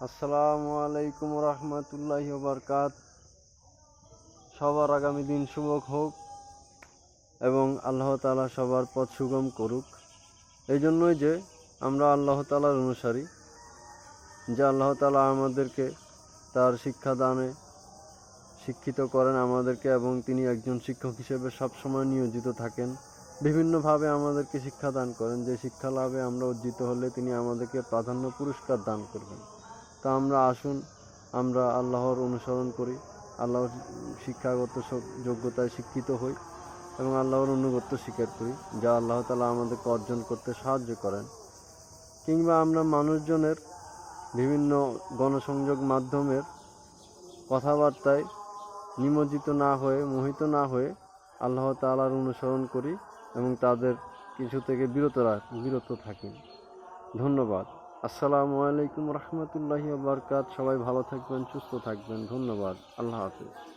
আসসালামু আলাইকুম রহমতুল্লাহি বারকাত। সবার আগামী দিন শুভ হোক এবং আল্লাহ তাআলা সবার পথ সুগম করুক। এই জন্যই যে আমরা আল্লাহ তাআলার অনুসারী, যে আল্লাহ তাআলা আমাদেরকে তার শিক্ষাদানে শিক্ষিত করেন আমাদেরকে, এবং তিনি একজন শিক্ষক হিসেবে সবসময় নিয়োজিত থাকেন। বিভিন্নভাবে আমাদেরকে শিক্ষাদান করেন, যে শিক্ষা লাভে আমরা অর্জিত হলে তিনি আমাদেরকে প্রাধান্য পুরস্কার দান করবেন। তা আমরা আসুন, আমরা আল্লাহর অনুসরণ করি, আল্লাহর শিক্ষাগত যোগ্যতায় শিক্ষিত হই এবং আল্লাহর অনুগত্য স্বীকার করি, যা আল্লাহ তাআলা আমাদেরকে অর্জন করতে সাহায্য করেন। কিংবা আমরা মানুষজনের বিভিন্ন গণসংযোগ মাধ্যমের কথাবার্তায় নিমজ্জিত না হয়ে, মোহিত না হয়ে আল্লাহ তাআলার অনুসরণ করি এবং তাদের কিছু থেকে বিরত থাকি। ধন্যবাদ। আসসালামু আলাইকুম রহমতুল্লাহি ওয়া বারাকাতুহু। সবাই ভালো থাকবেন, সুস্থ থাকবেন। ধন্যবাদ। আল্লাহ হাফেজ।